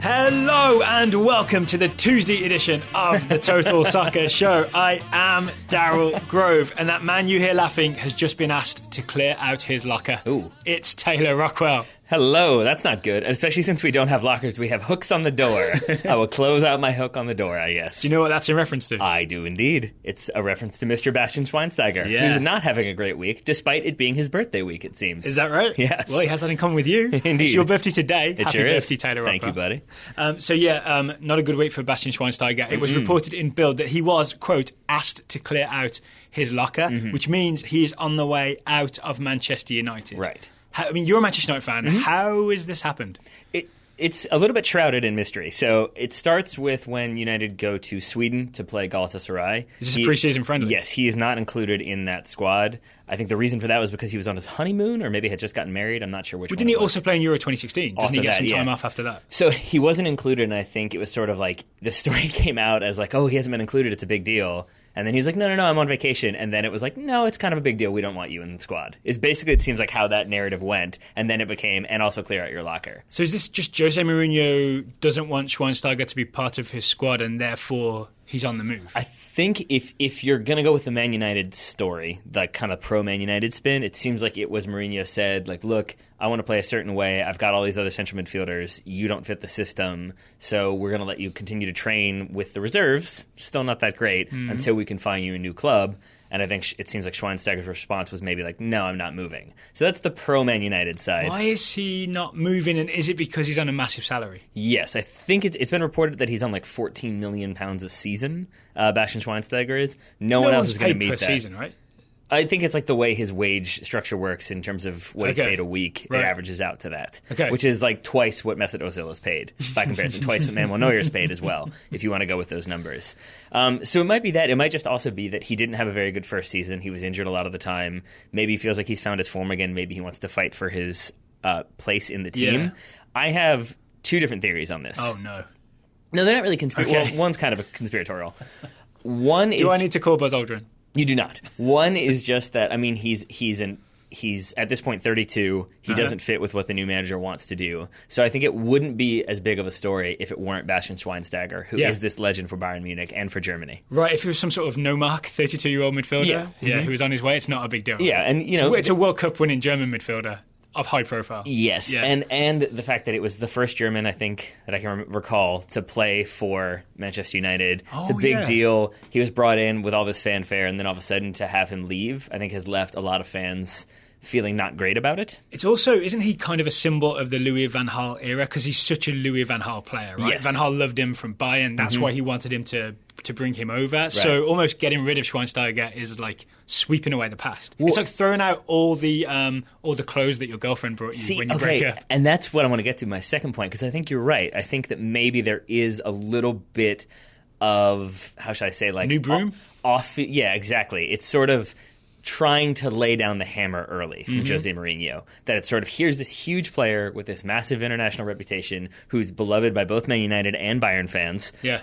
Hello and welcome to the Tuesday edition of the Total Soccer Show. I am Daryl Grove, and that man you hear laughing has just been asked to clear out his locker. Ooh. It's Taylor Rockwell. Hello, that's not good. Especially since we don't have lockers, we have hooks on the door. I will close out my hook on the door, I guess. Do you know what that's in reference to? I do indeed. It's a reference to Mr. Bastian Schweinsteiger, who's not having a great week, despite it being his birthday week, it seems. Is that right? Yes. Well, he has that in common with you. Indeed. It's your birthday today. It Happy sure birthday, is. Taylor Rockwell. Thank you, buddy. Not a good week for Bastian Schweinsteiger. It was reported in Bild that he was, quote, asked to clear out his locker, which means he is on the way out of Manchester United. Right. I mean, you're a Manchester United fan. How has this happened? It's a little bit shrouded in mystery. So it starts with when United go to Sweden to play Galatasaray. Is this a pre-season friendly? Yes, he is not included in that squad. I think the reason for that was because he was on his honeymoon or maybe had just gotten married. I'm not sure which one. Didn't he also play in Euro 2016? Doesn't he get some time off after that? So he wasn't included, and I think it was sort of like the story came out as like, oh, he hasn't been included, it's a big deal. And then he was like, no, I'm on vacation. And then it was like, no, it's kind of a big deal. We don't want you in the squad. It's basically, it seems like how that narrative went. And then it became, and also clear out your locker. So is this just Jose Mourinho doesn't want Schweinsteiger to be part of his squad and therefore he's on the move? I think if you're going to go with the Man United story, the kind of pro-Man United spin, it seems like it was Mourinho said, like, look, I want to play a certain way. I've got all these other central midfielders. You don't fit the system, so we're going to let you continue to train with the reserves, still not that great, until we can find you a new club. And I think it seems like Schweinsteiger's response was maybe like, no, I'm not moving. So that's the pro-Man United side. Why is he not moving, and is it because he's on a massive salary? Yes, I think it's been reported that he's on like £14 million a season, Bastian Schweinsteiger is. No one else is going to meet per that. season, right? I think it's like the way his wage structure works in terms of what he's paid a week. Right. It averages out to that, Okay. which is like twice what Mesut Ozil is paid by comparison, twice what Manuel Neuer is paid as well, if you want to go with those numbers. So it might be that. It might just also be that he didn't have a very good first season. He was injured a lot of the time. Maybe he feels like he's found his form again. Maybe he wants to fight for his place in the team. Yeah. I have two different theories on this. Oh, no. No, they're not really conspiratorial. Okay. Well, one's kind of a conspiratorial. One is... Do I need to call Buzz Aldrin? You do not. One is just that, I mean, he's at this point 32. He doesn't fit with what the new manager wants to do. So I think it wouldn't be as big of a story if it weren't Bastian Schweinsteiger, who is this legend for Bayern Munich and for Germany. Right, if he was some sort of no-mark 32-year-old midfielder, who was on his way, it's not a big deal. Yeah, and you know... It's a World Cup winning German midfielder of high profile. Yes, Yeah. and the fact that it was the first German, I think, that I can recall to play for Manchester United. It's a big deal. He was brought in with all this fanfare, and then all of a sudden to have him leave, I think has left a lot of fans feeling not great about it. It's also, isn't he kind of a symbol of the Louis van Gaal era? Because he's such a Louis van Gaal player, right? Yes. Van Gaal loved him from Bayern. That's why he wanted him to bring him over. Right. So almost getting rid of Schweinsteiger is like sweeping away the past. Well, it's like throwing out all the clothes that your girlfriend brought you when you break up. And that's what I want to get to, my second point, because I think you're right. I think that maybe there is a little bit of, how should I say, like... New broom? Yeah, exactly. It's sort of trying to lay down the hammer early from Jose Mourinho. That it's sort of, here's this huge player with this massive international reputation who's beloved by both Man United and Bayern fans. Yeah.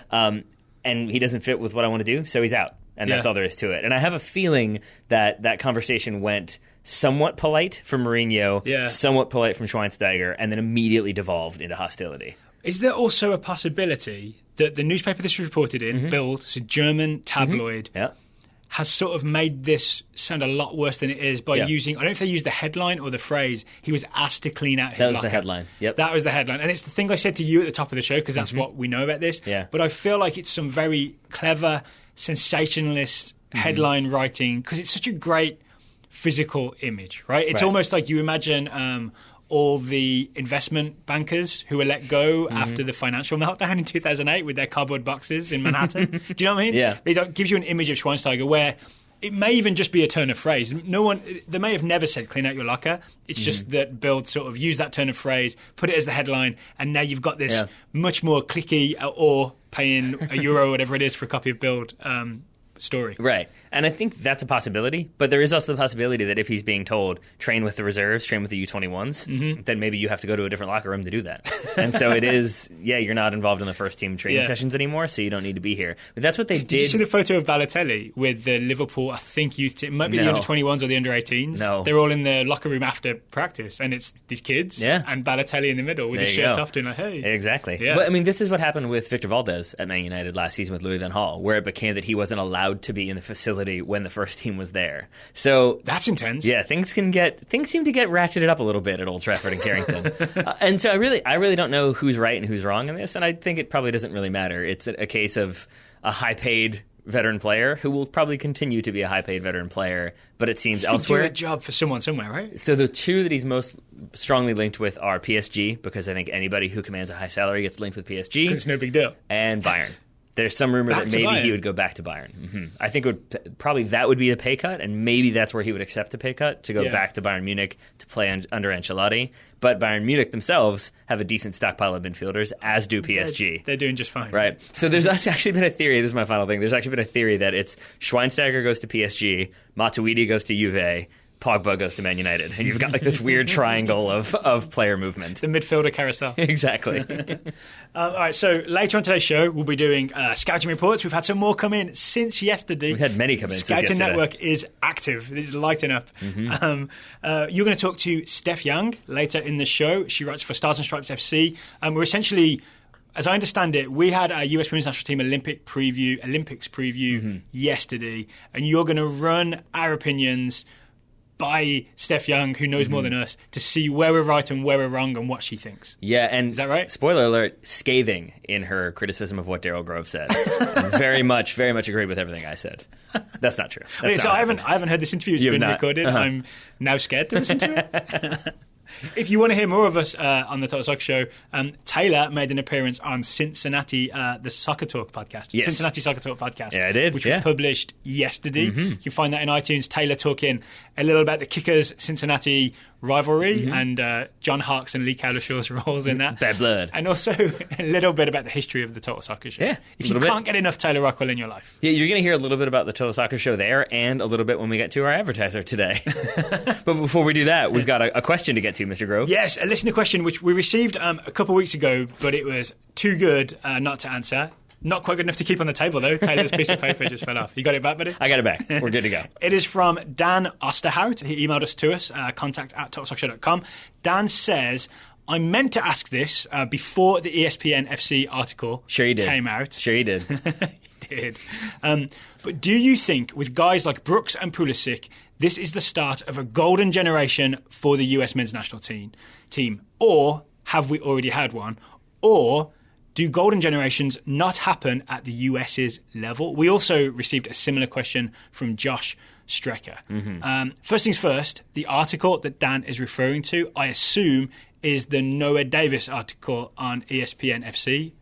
And he doesn't fit with what I want to do, so he's out. And that's all there is to it. And I have a feeling that conversation went somewhat polite from Mourinho, somewhat polite from Schweinsteiger, and then immediately devolved into hostility. Is there also a possibility that the newspaper this was reported in, Bild, it's a German tabloid, has sort of made this sound a lot worse than it is by using, I don't know if they used the headline or the phrase, he was asked to clean out his locker. That was the headline. Yep. That was the headline. And it's the thing I said to you at the top of the show, because that's what we know about this. Yeah. But I feel like it's some very clever, sensationalist headline writing, because it's such a great physical image, right? It's almost like you imagine all the investment bankers who were let go after the financial meltdown in 2008 with their cardboard boxes in Manhattan. Do you know what I mean? Yeah. It gives you an image of Schweinsteiger where it may even just be a turn of phrase. They may have never said clean out your locker. It's just that Bild sort of used that turn of phrase, put it as the headline, and now you've got this much more clicky or paying €1 or whatever it is for a copy of Bild story. Right. And I think that's a possibility, but there is also the possibility that if he's being told, train with the reserves, train with the U21s, then maybe you have to go to a different locker room to do that. And so it is, you're not involved in the first team training sessions anymore, so you don't need to be here. But that's what they did. Did you see the photo of Balotelli with the Liverpool, I think, youth team? It might be the under-21s or the under-18s. No. They're all in the locker room after practice, and it's these kids and Balotelli in the middle with his shirt off doing like, hey. Exactly. Yeah. But, I mean, this is what happened with Victor Valdez at Man United last season with Louis van Gaal, where it became that he wasn't allowed to be in the facility when the first team was there. So that's intense. Yeah, things seem to get ratcheted up a little bit at Old Trafford and Carrington. And so I really don't know who's right and who's wrong in this, and I think it probably doesn't really matter. It's a case of a high-paid veteran player who will probably continue to be a high-paid veteran player, but it seems elsewhere. Do a job for someone somewhere, right? So the two that he's most strongly linked with are PSG, because I think anybody who commands a high salary gets linked with PSG. It's no big deal. And Bayern. There's some rumor that maybe he would go back to Bayern. I think probably that would be a pay cut, and maybe that's where he would accept a pay cut to go back to Bayern Munich to play under Ancelotti. But Bayern Munich themselves have a decent stockpile of midfielders, as do PSG. They're doing just fine. Right. So there's actually been a theory, this is my final thing, there's actually been a theory that it's Schweinsteiger goes to PSG, Matuidi goes to Juve, Pogba goes to Man United. And you've got like this weird triangle of player movement. The midfielder carousel. Exactly. All right, so later on today's show, we'll be doing scouting reports. We've had some more come in since yesterday. We've had many come in since yesterday. Scouting network is active. It is lighting up. You're going to talk to Steph Young later in the show. She writes for Stars and Stripes FC. We're essentially... As I understand it, we had a US Women's National Team Olympics preview yesterday, and you're going to run our opinions by Steph Young, who knows more than us, to see where we're right and where we're wrong and what she thinks. Yeah, and is that right? Spoiler alert, scathing in her criticism of what Daryl Grove said. very much agreed with everything I said. That's not true. So I haven't heard this interview. It's been recorded. I'm now scared to listen to it. If you want to hear more of us on the Total Soccer Show, Taylor made an appearance on Cincinnati, the Soccer Talk podcast. Yes. Cincinnati Soccer Talk podcast. Yeah, I did. Which was published yesterday. You can find that in iTunes. Taylor talking a little about the Kickers Cincinnati rivalry and John Harkes and Lee Cowlishaw's roles in that. Bad blood. And also a little bit about the history of the Total Soccer Show. Yeah, if you can't get enough Taylor Rockwell in your life. Yeah, you're going to hear a little bit about the Total Soccer Show there and a little bit when we get to our advertiser today. But before we do that, we've got a question to get to, Mr. Grove. Yes, a listener question which we received a couple of weeks ago, but it was too good not to answer. Not quite good enough to keep on the table, though. Taylor's piece of paper just fell off. You got it back, buddy? I got it back. We're good to go. It is from Dan Osterhout. He emailed us to us, contact@totalsoccershow.com. Dan says, I meant to ask this before the ESPN FC article came out. Sure you did. He did. But do you think, with guys like Brooks and Pulisic, this is the start of a golden generation for the US men's national team? Or have we already had one? Or do golden generations not happen at the US's level? We also received a similar question from Josh Strecker. First things first, the article that Dan is referring to, I assume, is the Noah Davis article on ESPN FC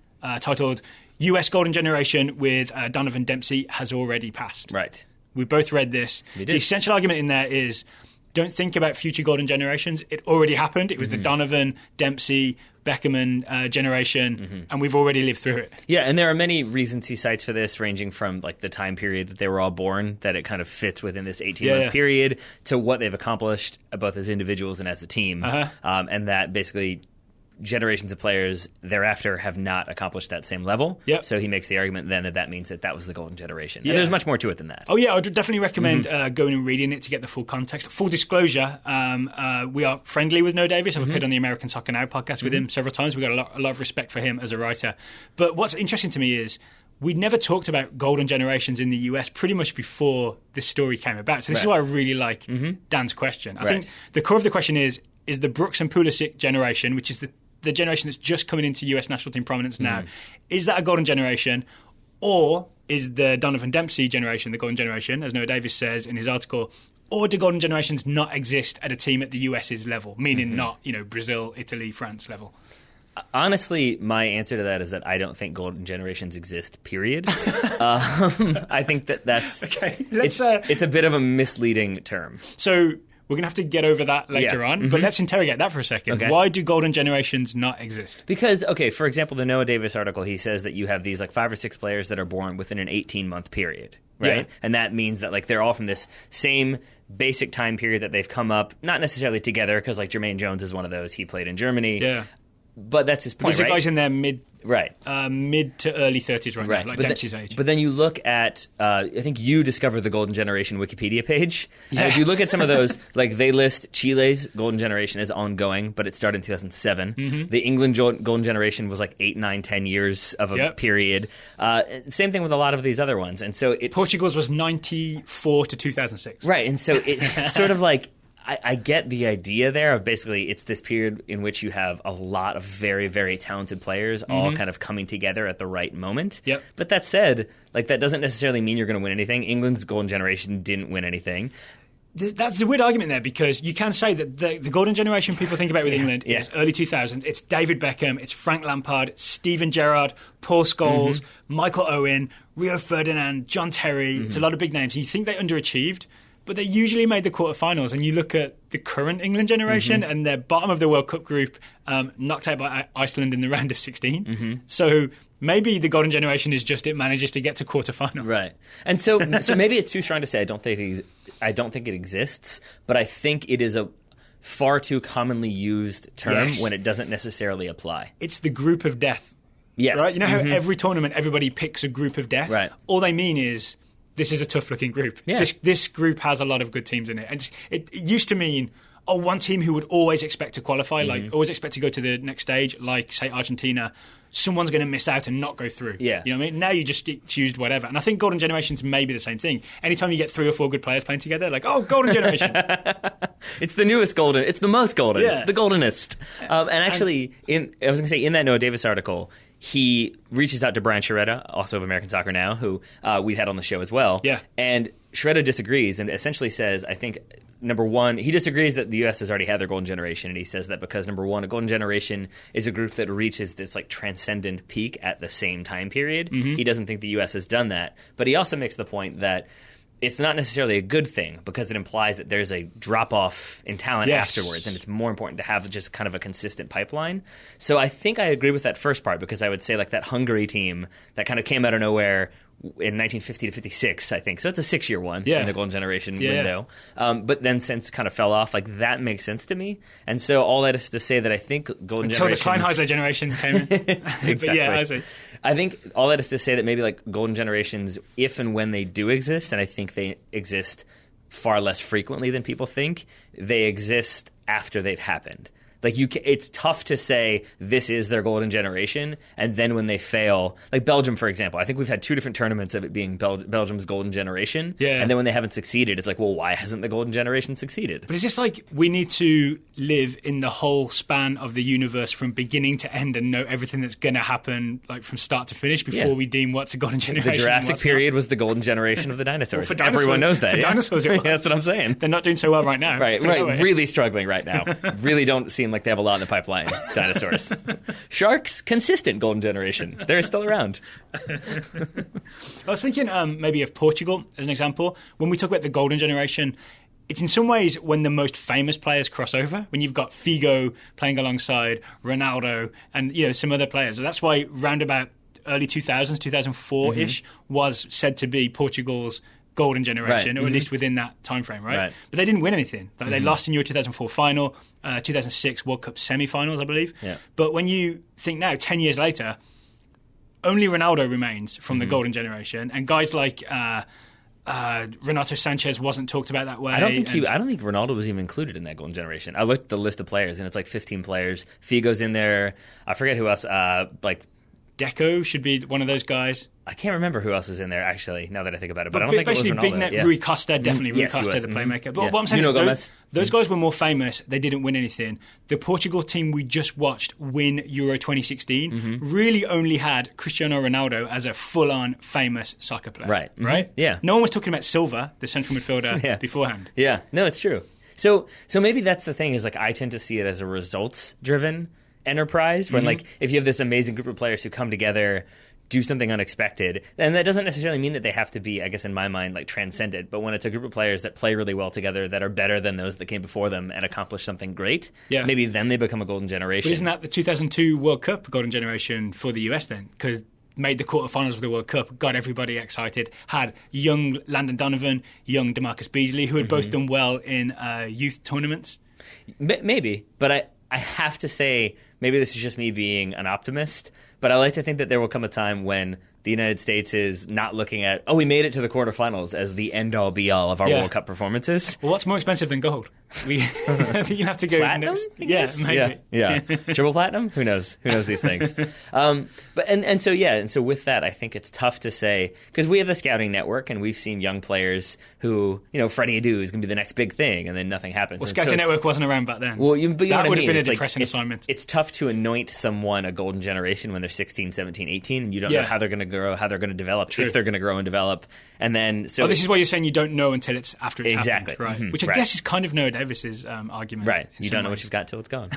titled US Golden Generation with Donovan Dempsey has already passed. Right. We both read this. The essential argument in there is don't think about future golden generations. It already happened. It was the Donovan, Dempsey, Beckerman generation, and we've already lived through it. Yeah, and there are many reasons he cites for this, ranging from like the time period that they were all born, that it kind of fits within this 18-month period, to what they've accomplished both as individuals and as a team, and that basically generations of players thereafter have not accomplished that same level. Yep. So he makes the argument then that means that was the golden generation. And there's much more to it than that. Oh, yeah, I would definitely recommend going and reading it to get the full context. Full disclosure, we are friendly with Noah Davis. I've appeared on the American Soccer Now podcast with him several times. We've got a lot of respect for him as a writer. But what's interesting to me is we'd never talked about golden generations in the US pretty much before this story came about. So this is why I really like Dan's question. I think the core of the question is the Brooks and Pulisic generation, which is the generation that's just coming into US national team prominence now, is that a golden generation, or is the Donovan Dempsey generation the golden generation, as Noah Davis says in his article, or do golden generations not exist at a team at the US's level, meaning not, Brazil, Italy, France level? Honestly, my answer to that is that I don't think golden generations exist, period. I think that's... Okay, it's a bit of a misleading term. So We're going to have to get over that later on, but let's interrogate that for a second. Okay. Why do golden generations not exist? Because, okay, for example, the Noah Davis article, he says that you have these like 5 or 6 players that are born within an 18-month period, right? Yeah. And that means that like they're all from this same basic time period that they've come up, not necessarily together, because like Jermaine Jones is one of those. He played in Germany. Yeah. But that's his point, These are guys in their mid to early 30s right now, like Dempsey's age. But then you look at, I think you discovered the Golden Generation Wikipedia page. Yeah. And if you look at some of those, like they list Chile's Golden Generation as ongoing, but it started in 2007. Mm-hmm. The England Golden Generation was like 8, 9, 10 years of a period. Same thing with a lot of these other ones. And so Portugal's was 94 to 2006. Right. And so it's sort of like, I get the idea there of basically it's this period in which you have a lot of very, very talented players all kind of coming together at the right moment. Yep. But that said, like that doesn't necessarily mean you're going to win anything. England's golden generation didn't win anything. That's a weird argument there, because you can say that the golden generation people think about with England is early 2000s. It's David Beckham, it's Frank Lampard, it's Steven Gerrard, Paul Scholes, Michael Owen, Rio Ferdinand, John Terry. It's a lot of big names. And you think they underachieved, but they usually made the quarterfinals. And you look at the current England generation and they're bottom of the World Cup group, knocked out by Iceland in the round of 16. So maybe the golden generation is just it manages to get to quarterfinals. Right. And so maybe it's too strong to say I don't think it exists, but I think it is a far too commonly used term when it doesn't necessarily apply. It's the group of death. Yes. Right? You know how every tournament everybody picks a group of death? Right. All they mean is this is a tough-looking group. Yeah. This group has a lot of good teams in it. And it used to mean, one team who would always expect to qualify, like always expect to go to the next stage, like, say, Argentina, someone's going to miss out and not go through. Yeah. You know what I mean? Now you just choose whatever. And I think Golden Generations may be the same thing. Anytime you get 3 or 4 good players playing together, like, Golden Generation. It's the newest golden. It's the most golden. Yeah. The goldenest. And actually, I was going to say, in that Noah Davis article, he reaches out to Brian Sciaretta, also of American Soccer Now, who we've had on the show as well. Yeah. And Sciaretta disagrees and essentially says, I think, number one, he disagrees that the U.S. has already had their golden generation, and he says that because, number one, a golden generation is a group that reaches this like transcendent peak at the same time period. He doesn't think the U.S. has done that. But he also makes the point that it's not necessarily a good thing because it implies that there's a drop-off in talent afterwards, and it's more important to have just kind of a consistent pipeline. So I think I agree with that first part, because I would say like that Hungary team that kind of came out of nowhere in 1950 to 56, I think. So it's a 6-year one in the Golden Generation window. But then since kind of fell off, like that makes sense to me. And so all that is to say that I think Golden Generation... Until the Kleinheiser generation came in. Exactly. But yeah, I see. I think all that is to say that maybe like Golden Generations, if and when they do exist, and I think they exist far less frequently than people think, they exist after they've happened. Like it's tough to say this is their golden generation, and then when they fail, like Belgium, for example, I think we've had 2 different tournaments of it being Belgium's golden generation, and then when they haven't succeeded, it's like, well, why hasn't the golden generation succeeded? But it's just like we need to live in the whole span of the universe from beginning to end and know everything that's going to happen, like from start to finish, before we deem what's a golden generation. The Jurassic period was the golden generation of the dinosaurs. Well, dinosaurs. Everyone knows that. For dinosaurs, it was. That's what I'm saying. They're not doing so well right now. Right. Really struggling right now. Really don't seem like they have a lot in the pipeline. Dinosaurs. Sharks, consistent golden generation. They're still around. I was thinking maybe of Portugal as an example. When we talk about the golden generation, it's in some ways when the most famous players cross over, when you've got Figo playing alongside Ronaldo and some other players. So that's why roundabout early 2000s, 2004-ish was said to be Portugal's golden generation, or at least within that time frame, right? But they didn't win anything. They lost in Euro 2004 final, 2006 World Cup semi-finals, I believe. Yeah. But when you think now, 10 years later, only Ronaldo remains from the golden generation, and guys like Renato Sanchez wasn't talked about that way. I don't think Ronaldo was even included in that golden generation. I looked at the list of players, and it's like 15 players. Figo's in there. I forget who else. Deco should be one of those guys. I can't remember who else is in there, actually, now that I think about it. But I don't think it was Ronaldo. Big net, Rui Costa, definitely. Rui Costa, the playmaker. But what I'm saying is those guys were more famous. They didn't win anything. The Portugal team we just watched win Euro 2016 really only had Cristiano Ronaldo as a full-on famous soccer player. Right. Right? Yeah. No one was talking about Silva, the central midfielder, beforehand. Yeah. No, it's true. So maybe that's the thing, is like I tend to see it as a results-driven enterprise when like if you have this amazing group of players who come together do something unexpected. And that doesn't necessarily mean that they have to be, I guess in my mind, like transcendent. But when it's a group of players that play really well together, that are better than those that came before them and accomplish something great, maybe then they become a golden generation. But isn't that the 2002 World Cup golden generation for the US then? Because made the quarterfinals of the World Cup, got everybody excited, had young Landon Donovan, young DeMarcus Beasley, who had both done well in youth tournaments. Maybe, but I have to say, maybe this is just me being an optimist, but I like to think that there will come a time when the United States is not looking at, we made it to the quarterfinals as the end-all, be-all of our World Cup performances. Well, what's more expensive than gold? I think you'll have to go... Platinum? Maybe. Yeah. Triple platinum? Who knows? Who knows these things? So with that, I think it's tough to say, because we have the scouting network, and we've seen young players who, Freddie Adu is going to be the next big thing, and then nothing happens. Well, scouting network wasn't around back then. Well, that would have been a depressing assignment. It's tough to anoint someone a golden generation when they're 16, 17, 18, and you don't know how they're going to grow, how they're going to develop, if they're going to grow and develop. And then, this is why you're saying you don't know until it's after it's happened, right? Mm-hmm. Which I guess is kind of Noah Davis's argument. Right. You don't know what you've got till it's gone.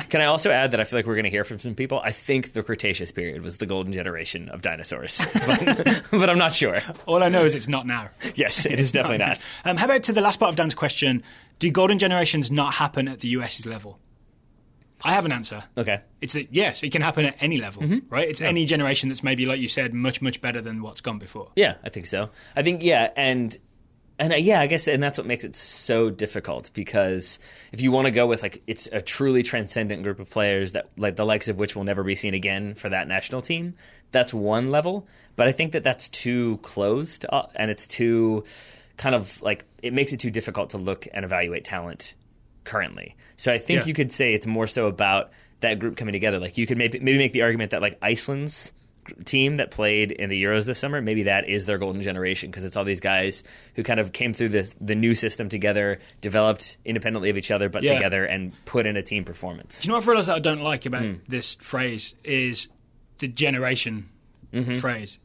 Can I also add that I feel like we're going to hear from some people? I think the Cretaceous period was the golden generation of dinosaurs, but I'm not sure. All I know is it's not now. Yes, it is definitely not. How about to the last part of Dan's question, do golden generations not happen at the US's level? I have an answer. Okay. It's that, yes, it can happen at any level, right? It's any generation that's maybe, like you said, much, much better than what's gone before. Yeah, I think so. I think, I guess, and that's what makes it so difficult, because if you want to go with, like, it's a truly transcendent group of players that, like, the likes of which will never be seen again for that national team, that's one level. But I think that that's too closed, and it's too kind of, like, it makes it too difficult to look and evaluate talent currently. So I think you could say it's more so about that group coming together. Like, you could maybe make the argument that, like, Iceland's team that played in the Euros this summer, maybe that is their golden generation, because it's all these guys who kind of came through the new system together, developed independently of each other, but together, and put in a team performance. Do you know what I've realised that I don't like about this phrase is the generation phrase.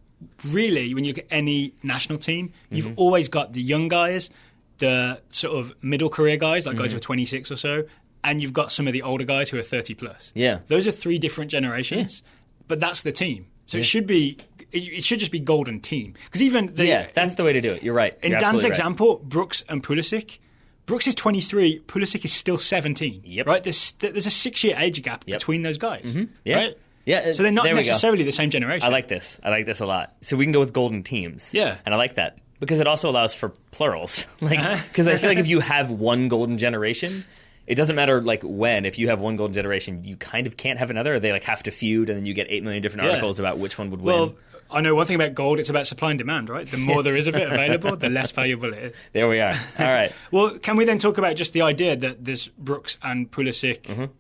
Really, when you look at any national team, you've always got the young guys, the sort of middle career guys, like guys who are 26 or so, and you've got some of the older guys who are 30 plus. Yeah. Those are three different generations, but that's the team. So it should just be golden team. Because even that's the way to do it. You're right. In Dan's example, Brooks and Pulisic, Brooks is 23, Pulisic is still 17. Yep. Right? There's a 6-year age gap between those guys. Right? Yeah. So they're not necessarily the same generation. I like this a lot. So we can go with golden teams. Yeah. And I like that, because it also allows for plurals. Because I feel like if you have one golden generation, it doesn't matter like when. If you have one golden generation, you kind of can't have another. Or they like have to feud, and then you get 8 million different articles about which one would win. Well, I know one thing about gold, it's about supply and demand, right? The more there is of it available, the less valuable it is. There we are. All right. Well, can we then talk about just the idea that there's Brooks and Pulisic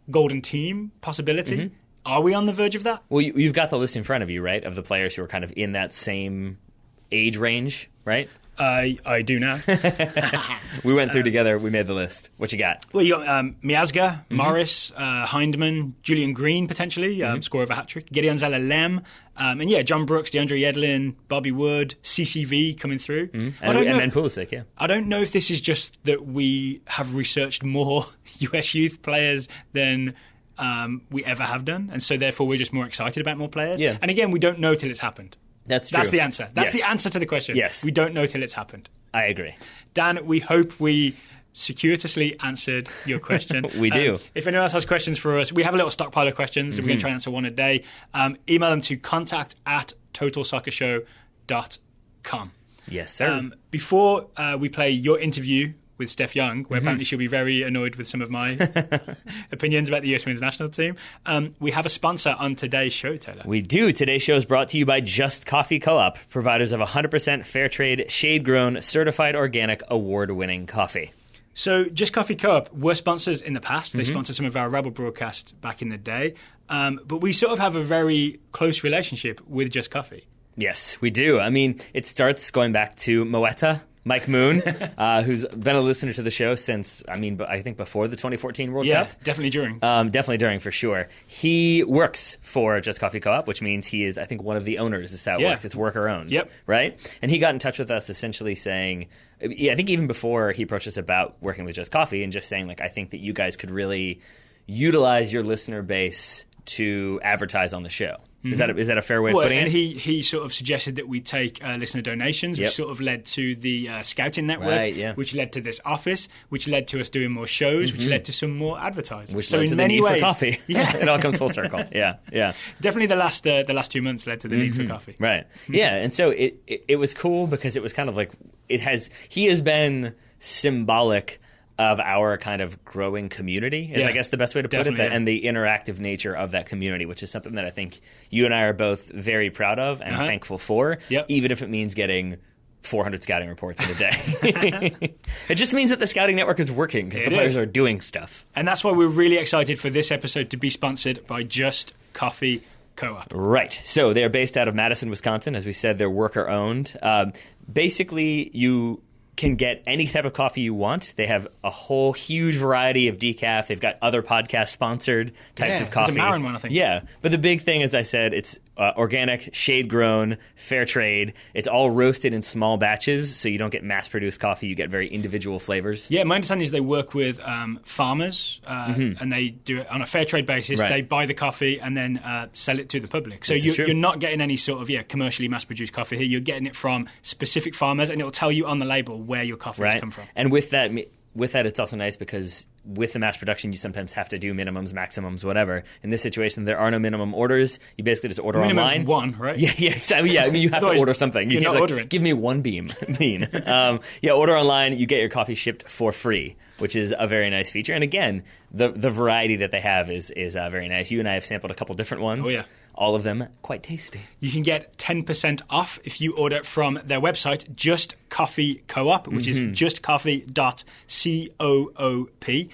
golden team possibility? Are we on the verge of that? Well, you've got the list in front of you, right, of the players who are kind of in that same age range, right? I do now. We went through together. We made the list. What you got? Well, you got Miazga, Morris, Hindman, Julian Green, potentially, score of a hat-trick, Gideon Zeller-Lem, and John Brooks, DeAndre Yedlin, Bobby Wood, CCV coming through. And then Pulisic, I don't know if this is just that we have researched more US youth players than we ever have done, and so therefore we're just more excited about more players. Yeah. And again, we don't know till it's happened. That's true. That's the answer. That's the answer to the question. Yes. We don't know till it's happened. I agree. Dan, we hope we circuitously answered your question. We do. If anyone else has questions for us, we have a little stockpile of questions. So we're going to try and answer one a day. Email them to contact@totalsoccershow.com. Yes, sir. Before we play your interview with Steph Young, where apparently she'll be very annoyed with some of my opinions about the US Women's National Team. We have a sponsor on today's show, Taylor. We do. Today's show is brought to you by Just Coffee Co-op, providers of 100% fair trade, shade-grown, certified organic, award-winning coffee. So Just Coffee Co-op were sponsors in the past. They sponsored some of our Rebel broadcasts back in the day. But we sort of have a very close relationship with Just Coffee. Yes, we do. I mean, it starts going back to Moetta, Mike Moon, who's been a listener to the show since, I think before the 2014 World Cup. Yeah, definitely during. Definitely during, for sure. He works for Just Coffee Co-op, which means he is, I think, one of the owners. Is how it works. It's worker-owned, right? And he got in touch with us essentially saying, I think even before he approached us about working with Just Coffee, and just saying, like, I think that you guys could really utilize your listener base to advertise on the show. Is that a fair way of putting it? And he sort of suggested that we take listener donations, which sort of led to the Scouting Network, which led to this office, which led to us doing more shows, which led to some more advertising. Which led to the need for coffee. Yeah. It all comes full circle. Yeah. Definitely the last 2 months led to the need for coffee. Right. Yeah, and so it was cool because it was kind of like he has been symbolic of our kind of growing community is, I guess, the best way to put it, and the interactive nature of that community, which is something that I think you and I are both very proud of and thankful for, even if it means getting 400 scouting reports in a day. It just means that the Scouting Network is working because the players are doing stuff. And that's why we're really excited for this episode to be sponsored by Just Coffee Co-op. Right. So they're based out of Madison, Wisconsin. As we said, they're worker-owned. Basically, you can get any type of coffee you want. They have a whole huge variety of decaf. They've got other podcast-sponsored types of coffee. It's a Marin one, I think. Yeah. But the big thing, as I said, it's organic, shade-grown, fair trade. It's all roasted in small batches, so you don't get mass-produced coffee. You get very individual flavors. Yeah, my understanding is they work with farmers, and they do it on a fair trade basis. Right. They buy the coffee and then sell it to the public. So you're not getting any sort of commercially mass-produced coffee here. You're getting it from specific farmers, and it'll tell you on the label where your coffee has come from. And with that, it's also nice because with the mass production, you sometimes have to do minimums, maximums, whatever. In this situation, there are no minimum orders. You basically just order online. One, right? Yeah, exactly. Yeah, I mean, you have to order something. You're not ordering. Give me one bean. Order online. You get your coffee shipped for free, which is a very nice feature. And again, the variety that they have is very nice. You and I have sampled a couple different ones. Oh, yeah. All of them quite tasty. You can get 10% off if you order from their website, Just Coffee Co-op, which is justcoffee.coop.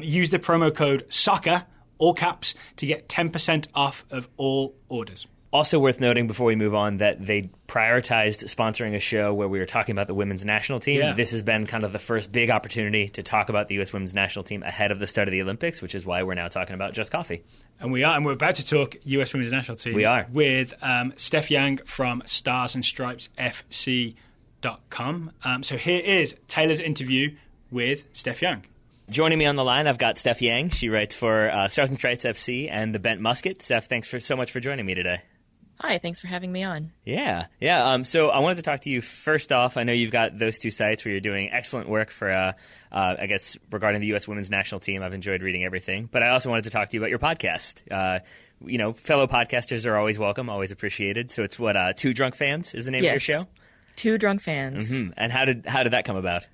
Use the promo code SOCCER, all caps, to get 10% off of all orders. Also worth noting before we move on that they prioritized sponsoring a show where we were talking about the women's national team. Yeah. This has been kind of the first big opportunity to talk about the U.S. women's national team ahead of the start of the Olympics, which is why we're now talking about Just Coffee. And we are, and we're about to talk U.S. women's national team. We are. With Steph Yang from starsandstripesfc.com. So here is Taylor's interview with Steph Yang. Joining me on the line, I've got Steph Yang. She writes for Stars and Stripes FC and the Bent Musket. Steph, thanks so much for joining me today. Hi, thanks for having me on. Yeah. So I wanted to talk to you first off. I know you've got those two sites where you're doing excellent work for, I guess, regarding the U.S. women's national team. I've enjoyed reading everything. But I also wanted to talk to you about your podcast. Fellow podcasters are always welcome, always appreciated. So it's what, Two Drunk Fans is the name of your show? Two Drunk Fans. Mm-hmm. And how did that come about?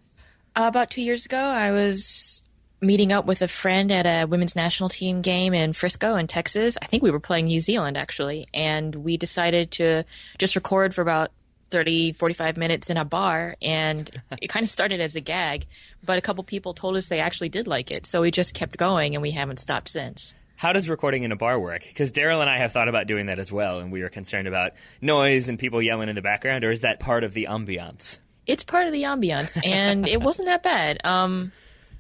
About 2 years ago, I was meeting up with a friend at a women's national team game in Frisco in Texas. I think we were playing New Zealand, actually. And we decided to just record for about 30, 45 minutes in a bar. And it kind of started as a gag. But a couple people told us they actually did like it. So we just kept going, and we haven't stopped since. How does recording in a bar work? Because Daryl and I have thought about doing that as well. And we were concerned about noise and people yelling in the background. Or is that part of the ambiance? It's part of the ambiance. And it wasn't that bad.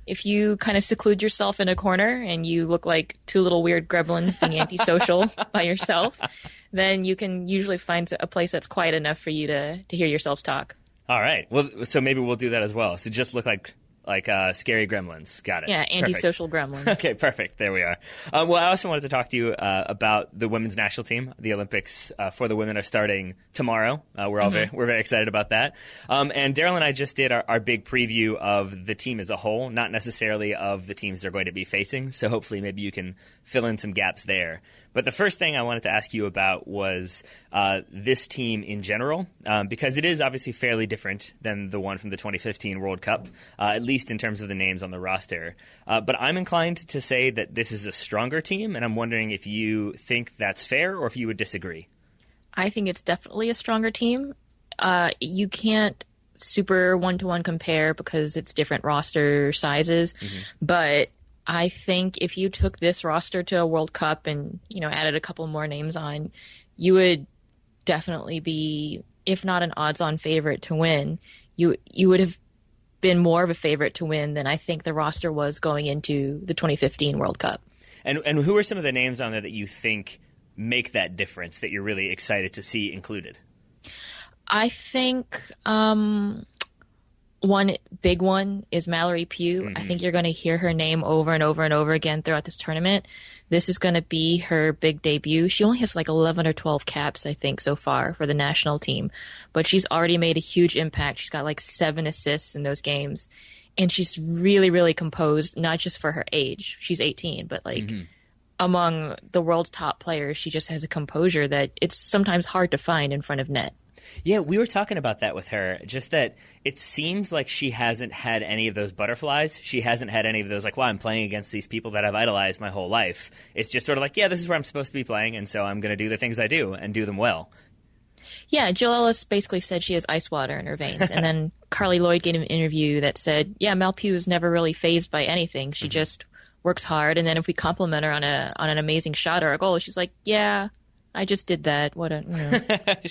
If you kind of seclude yourself in a corner and you look like two little weird gremlins being antisocial by yourself, then you can usually find a place that's quiet enough for you to hear yourselves talk. All right. Well, so maybe we'll do that as well. So just look like scary gremlins. Got it. Yeah, antisocial gremlins. Okay, perfect. There we are. Well, I also wanted to talk to you about the women's national team. The Olympics for the women are starting tomorrow. We're very excited about that. And Daryl and I just did our big preview of the team as a whole, not necessarily of the teams they're going to be facing. So hopefully maybe you can fill in some gaps there. But the first thing I wanted to ask you about was this team in general, because it is obviously fairly different than the one from the 2015 World Cup, at least in terms of the names on the roster. But I'm inclined to say that this is a stronger team, and I'm wondering if you think that's fair or if you would disagree. I think it's definitely a stronger team. You can't super one-to-one compare because it's different roster sizes, but I think if you took this roster to a World Cup and, added a couple more names on, you would definitely be, if not an odds-on favorite to win, you would have been more of a favorite to win than I think the roster was going into the 2015 World Cup. And who are some of the names on there that you think make that difference, that you're really excited to see included? I think one big one is Mallory Pugh. I think you're going to hear her name over and over and over again throughout this tournament This is going to be her big debut. She only has like 11 or 12 caps, I think, so far for the national team. But she's already made a huge impact. She's got like 7 assists in those games. And she's really, really composed, not just for her age. She's 18, but like among the world's top players, she just has a composure that it's sometimes hard to find in front of net. Yeah, we were talking about that with her, just that it seems like she hasn't had any of those butterflies. She hasn't had any of those, like, well, I'm playing against these people that I've idolized my whole life. It's just sort of like, yeah, this is where I'm supposed to be playing, and so I'm going to do the things I do and do them well. Yeah, Jill Ellis basically said she has ice water in her veins. And then Carly Lloyd gave an interview that said, yeah, Malpew is never really fazed by anything. She just works hard. And then if we compliment her on an amazing shot or a goal, she's like, yeah, I just did that. What a,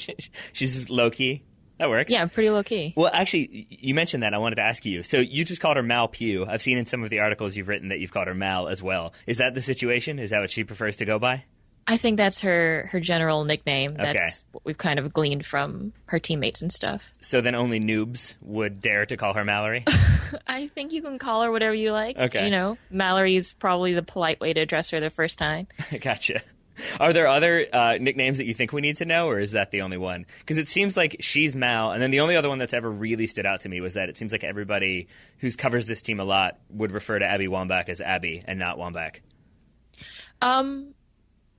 She's low-key. That works. Yeah, pretty low-key. Well, actually, you mentioned that. I wanted to ask you. So you just called her Mal Pugh. I've seen in some of the articles you've written that you've called her Mal as well. Is that the situation? Is that what she prefers to go by? I think that's her general nickname. Okay. That's what we've kind of gleaned from her teammates and stuff. So then only noobs would dare to call her Mallory? I think you can call her whatever you like. Okay. You know, Mallory's probably the polite way to address her the first time. Gotcha. Are there other nicknames that you think we need to know, or is that the only one? Because it seems like she's Mal, and then the only other one that's ever really stood out to me was that it seems like everybody who covers this team a lot would refer to Abby Wambach as Abby and not Wambach.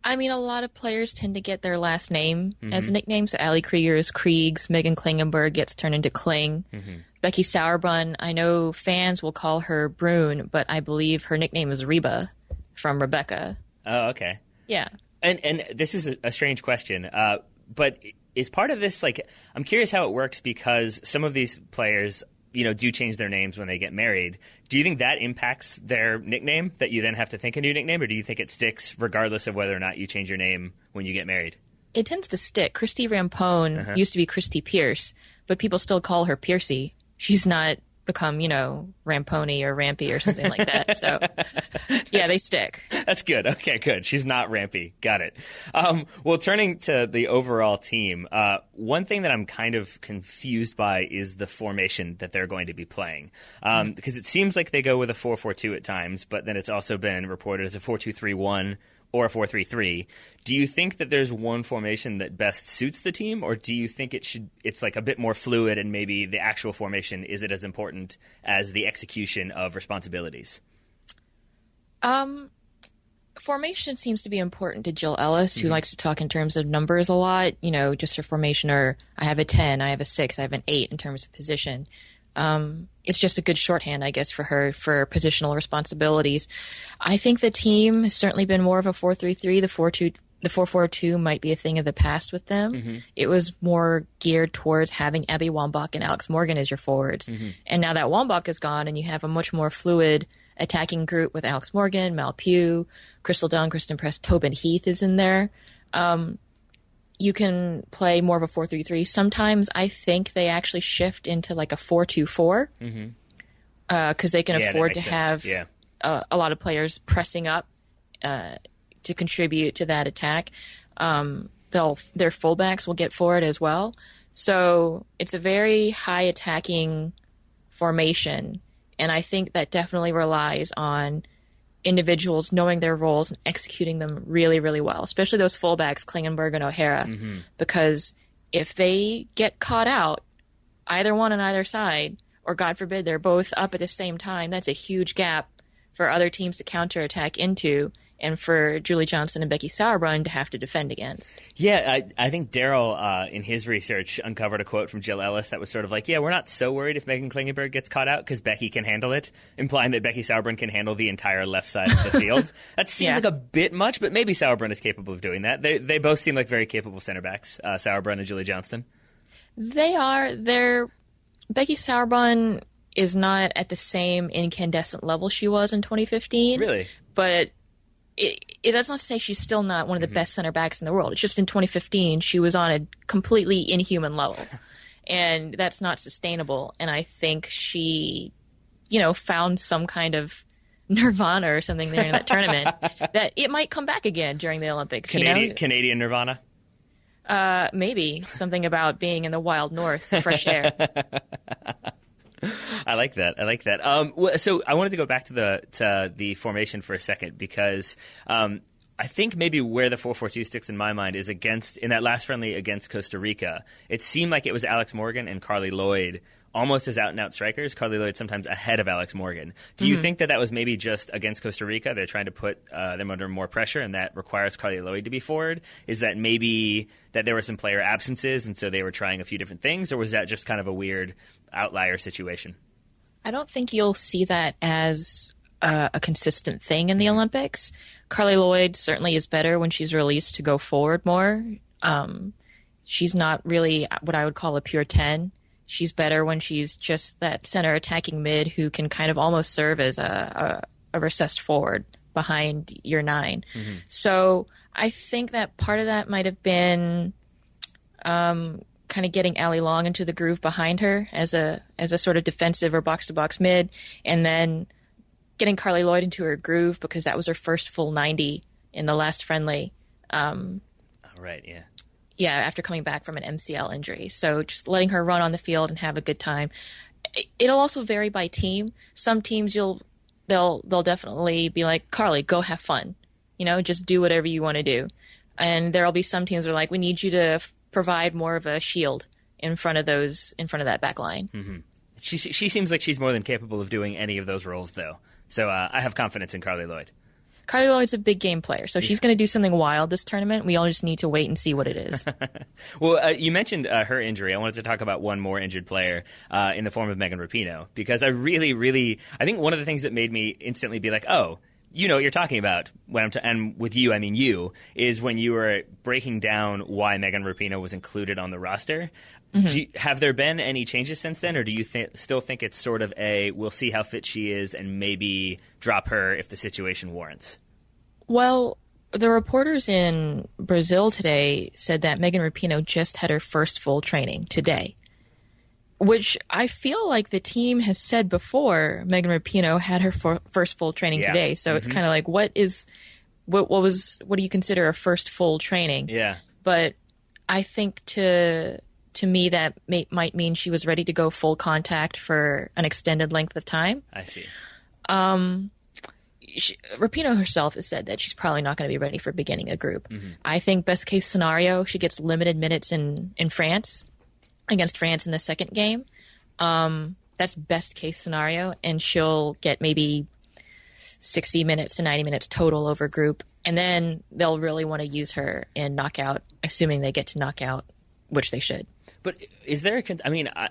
I mean, a lot of players tend to get their last name as a nickname. So Ali Krieger is Kriegs. Megan Klingenberg gets turned into Kling. Becky Sauerbrunn, I know fans will call her Brune, but I believe her nickname is Reba from Rebecca. Oh, okay. Yeah. And this is a strange question, but is part of this, like, I'm curious how it works because some of these players, you know, do change their names when they get married. Do you think that impacts their nickname, that you then have to think a new nickname, or do you think it sticks regardless of whether or not you change your name when you get married? It tends to stick. Christy Rampone used to be Christy Pierce, but people still call her Piercy. She's not become, you know, Ramponi or Rampy or something like that. So, yeah, they stick. That's good. Okay, good. She's not Rampy. Got it. Well, turning to the overall team, one thing that I'm kind of confused by is the formation that they're going to be playing. Because it seems like they go with a 4-4-2 at times, but then it's also been reported as a 4-2-3-1 or a 4-3-3. Do you think that there's one formation that best suits the team, or do you think it's like a bit more fluid and maybe the actual formation isn't as important as the execution of responsibilities? Formation seems to be important to Jill Ellis, who likes to talk in terms of numbers a lot. You know, just her formation, or I have a 10, I have a 6, I have an 8 in terms of position. It's just a good shorthand, I guess, for her for positional responsibilities. I think the team has certainly been more of a 4-3-3. The 4-4-2 might be a thing of the past with them. It was more geared towards having Abby Wambach and Alex Morgan as your forwards. And now that Wambach is gone and you have a much more fluid attacking group with Alex Morgan, Mal Pugh, Crystal Dunn, Kristen Press, Tobin Heath is in there. You can play more of a 4-3-3. Sometimes I think they actually shift into like a 4-2-4 because they can afford to have a lot of players pressing up to contribute to that attack. Their fullbacks will get forward as well. So it's a very high attacking formation, and I think that definitely relies on individuals knowing their roles and executing them really, really well, especially those fullbacks, Klingenberg and O'Hara, because if they get caught out, either one on either side, or God forbid they're both up at the same time, that's a huge gap for other teams to counterattack into, and for Julie Johnson and Becky Sauerbrunn to have to defend against. Yeah, I think Daryl, in his research, uncovered a quote from Jill Ellis that was sort of like, yeah, we're not so worried if Megan Klingenberg gets caught out because Becky can handle it, implying that Becky Sauerbrunn can handle the entire left side of the field. That seems like a bit much, but maybe Sauerbrunn is capable of doing that. They both seem like very capable center backs, Sauerbrunn and Julie Johnston. They are. Becky Sauerbrunn is not at the same incandescent level she was in 2015. Really? But that's not to say she's still not one of the best center backs in the world. It's just in 2015 she was on a completely inhuman level, and that's not sustainable. And I think she, found some kind of nirvana or something there in that tournament that it might come back again during the Olympics. Canadian nirvana? Maybe something about being in the wild north, fresh air. I like that. So I wanted to go back to the formation for a second because I think maybe where the 4-4-2 sticks in my mind is in that last friendly against Costa Rica. It seemed like it was Alex Morgan and Carly Lloyd almost as out-and-out strikers. Carly Lloyd sometimes ahead of Alex Morgan. Do you think that was maybe just against Costa Rica? They're trying to put them under more pressure, and that requires Carly Lloyd to be forward? Is that maybe that there were some player absences, and so they were trying a few different things, or was that just kind of a weird outlier situation? I don't think you'll see that as a consistent thing in the Olympics. Carly Lloyd certainly is better when she's released to go forward more. She's not really what I would call a pure 10. She's better when she's just that center attacking mid who can kind of almost serve as a recessed forward behind your 9. So I think that part of that might have been kind of getting Allie Long into the groove behind her as a sort of defensive or box-to-box mid, and then getting Carly Lloyd into her groove because that was her first full 90 in the last friendly. Right, yeah. Yeah, after coming back from an MCL injury. So just letting her run on the field and have a good time. It'll also vary by team. Some teams they'll definitely be like, Carly, go have fun. Just do whatever you want to do. And there'll be some teams that are like, we need you to provide more of a shield in front of that back line. Mm-hmm. She seems like she's more than capable of doing any of those roles, though. So I have confidence in Carly Lloyd. Carly Lloyd's a big game player, so she's going to do something wild this tournament. We all just need to wait and see what it is. Well, you mentioned her injury. I wanted to talk about one more injured player in the form of Megan Rapinoe, because I think one of the things that made me instantly be like, oh, you know what you're talking about, and with you, I mean you, is when you were breaking down why Megan Rapinoe was included on the roster. Have there been any changes since then, or do you still think it's sort of we'll see how fit she is and maybe drop her if the situation warrants? Well, the reporters in Brazil today said that Megan Rapinoe just had her first full training today, which I feel like the team has said before Megan Rapinoe had her first full training today. So it's kind of like, what do you consider a first full training? Yeah. But I think to me that might mean she was ready to go full contact for an extended length of time. I see. Rapinoe herself has said that she's probably not going to be ready for beginning a group. I think best case scenario, she gets limited minutes in France, against France in the second game. That's best case scenario, and she'll get maybe 60 minutes to 90 minutes total over group, and then they'll really want to use her in knockout, assuming they get to knockout, which they should. But is there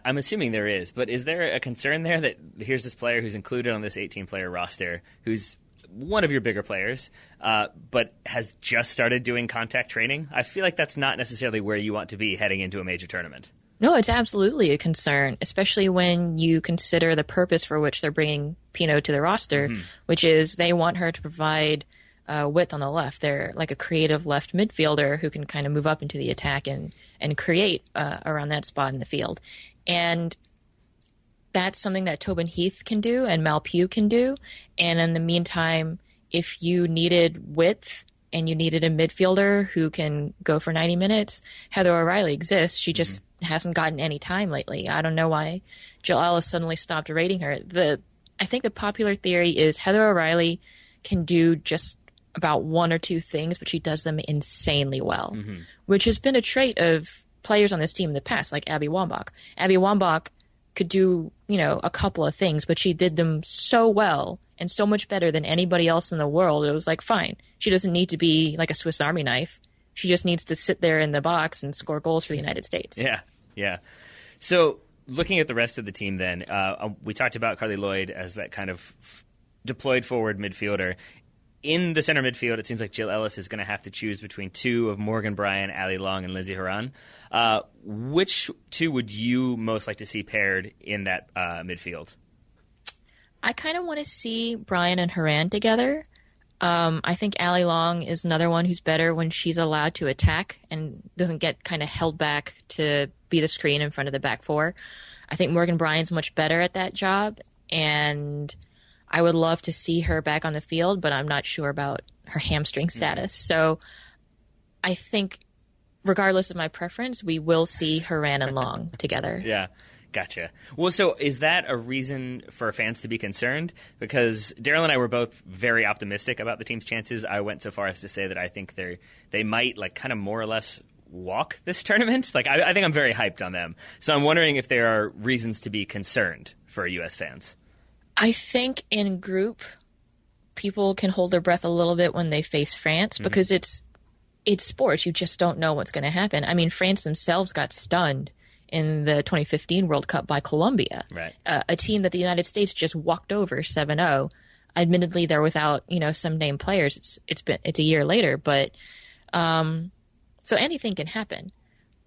I'm assuming there is, but is there a concern there that here's this player who's included on this 18-player roster, who's one of your bigger players, but has just started doing contact training? I feel like that's not necessarily where you want to be heading into a major tournament. No, it's absolutely a concern, especially when you consider the purpose for which they're bringing Pino to the roster, which is they want her to provide width on the left. They're like a creative left midfielder who can kind of move up into the attack and create around that spot in the field. And that's something that Tobin Heath can do and Mal Pugh can do. And in the meantime, if you needed width and you needed a midfielder who can go for 90 minutes, Heather O'Reilly exists. She just hasn't gotten any time lately. I don't know why Jill Ellis suddenly stopped rating her. I think the popular theory is Heather O'Reilly can do just about one or two things, but she does them insanely well, which has been a trait of players on this team in the past, like Abby Wambach. Abby Wambach could do, a couple of things, but she did them so well and so much better than anybody else in the world. It was like, fine. She doesn't need to be like a Swiss Army knife. She just needs to sit there in the box and score goals for the United States. Yeah. So looking at the rest of the team then, we talked about Carly Lloyd as that kind of deployed forward midfielder. In the center midfield, it seems like Jill Ellis is going to have to choose between two of Morgan Bryan, Allie Long, and Lindsey Horan. Which two would you most like to see paired in that midfield? I kind of want to see Bryan and Horan together. I think Allie Long is another one who's better when she's allowed to attack and doesn't get kind of held back to be the screen in front of the back four. I think Morgan Bryan's much better at that job, and I would love to see her back on the field, but I'm not sure about her hamstring status. So I think regardless of my preference, we will see Horan and Long together. Yeah. Gotcha. Well, so is that a reason for fans to be concerned? Because Daryl and I were both very optimistic about the team's chances. I went so far as to say that I think they might like kind of more or less walk this tournament. Like I think I'm very hyped on them. So I'm wondering if there are reasons to be concerned for U.S. fans. I think in group, people can hold their breath a little bit when they face France because it's sports. You just don't know what's going to happen. I mean, France themselves got stunned in the 2015 World Cup by Colombia, right? A team that the United States just walked over 7-0. Admittedly, they're without some named players. It's a year later, but so anything can happen.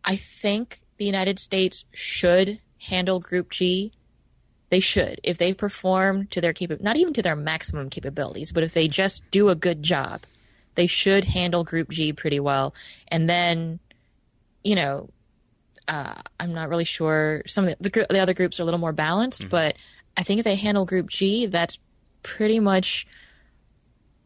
I think the United States should handle Group G. They should, if they perform to their not even to their maximum capabilities, but if they just do a good job, they should handle Group G pretty well. And then, I'm not really sure. Some of the other groups are a little more balanced, but I think if they handle Group G, that's pretty much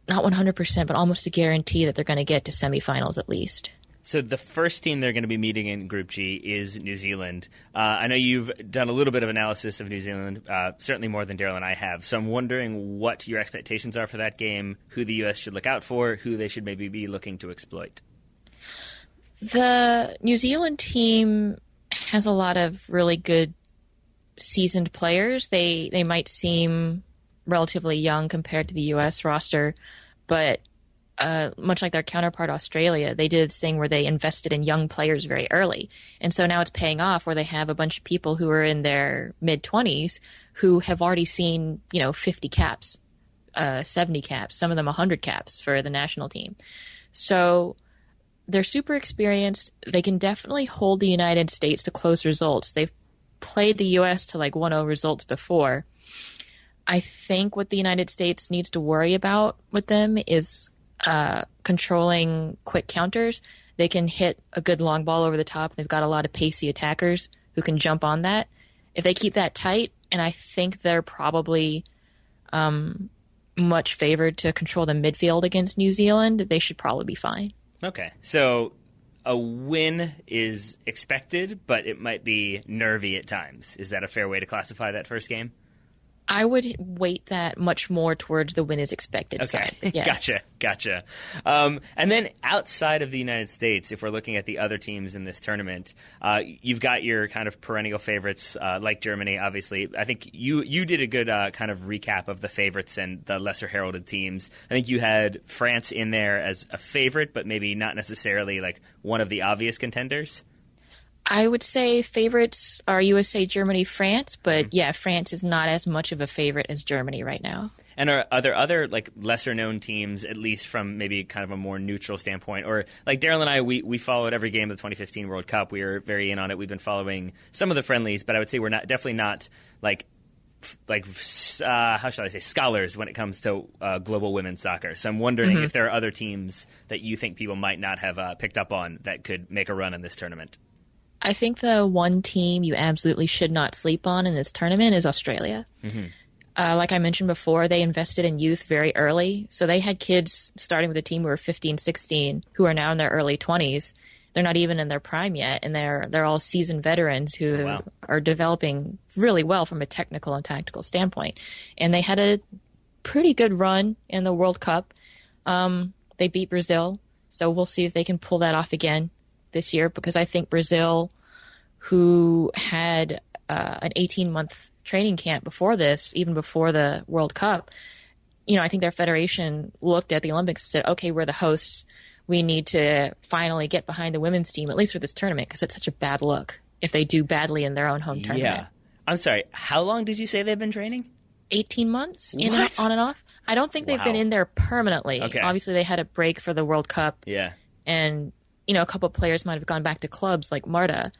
not 100%, but almost a guarantee that they're going to get to semifinals at least. So the first team they're going to be meeting in Group G is New Zealand. I know you've done a little bit of analysis of New Zealand, certainly more than Daryl and I have. So I'm wondering what your expectations are for that game, who the U.S. should look out for, who they should maybe be looking to exploit. The New Zealand team has a lot of really good seasoned players. They might seem relatively young compared to the U.S. roster, but much like their counterpart Australia, they did this thing where they invested in young players very early. And so now it's paying off where they have a bunch of people who are in their mid-20s who have already seen, 50 caps, 70 caps, some of them 100 caps for the national team. So they're super experienced. They can definitely hold the United States to close results. They've played the U.S. to 1-0 results before. I think what the United States needs to worry about with them is controlling quick counters. They can hit a good long ball over the top. They've got a lot of pacey attackers who can jump on that. If they keep that tight, and I think they're probably much favored to control the midfield against New Zealand, they should probably be fine. Okay, so a win is expected, but it might be nervy at times. Is that a fair way to classify that first game? I would weight that much more towards the win is expected side. Yes. Gotcha. And then outside of the United States, if we're looking at the other teams in this tournament, you've got your kind of perennial favorites like Germany, obviously. I think you did a good kind of recap of the favorites and the lesser heralded teams. I think you had France in there as a favorite, but maybe not necessarily like one of the obvious contenders. I would say favorites are USA, Germany, France, but yeah, France is not as much of a favorite as Germany right now. And are there other like lesser known teams, at least from maybe kind of a more neutral standpoint? Or like Daryl and I, we followed every game of the 2015 World Cup. We were very in on it. We've been following some of the friendlies, but I would say we're definitely not like how shall I say, scholars when it comes to global women's soccer. So I'm wondering if there are other teams that you think people might not have picked up on that could make a run in this tournament. I think the one team you absolutely should not sleep on in this tournament is Australia. Like I mentioned before, they invested in youth very early. So they had kids starting with a team who were 15, 16, who are now in their early 20s. They're not even in their prime yet, and they're all seasoned veterans who are developing really well from a technical and tactical standpoint. And they had a pretty good run in the World Cup. They beat Brazil, so we'll see if they can pull that off again this year, because I think Brazil, who had an 18-month training camp before this, even before the World Cup, I think their federation looked at the Olympics and said, okay, we're the hosts. We need to finally get behind the women's team, at least for this tournament, because it's such a bad look if they do badly in their own home tournament. Yeah. I'm sorry, how long did you say they've been training? 18 months on and off. I don't think they've been in there permanently. Okay. Obviously, they had a break for the World Cup. Yeah. And a couple of players might have gone back to clubs like Marta,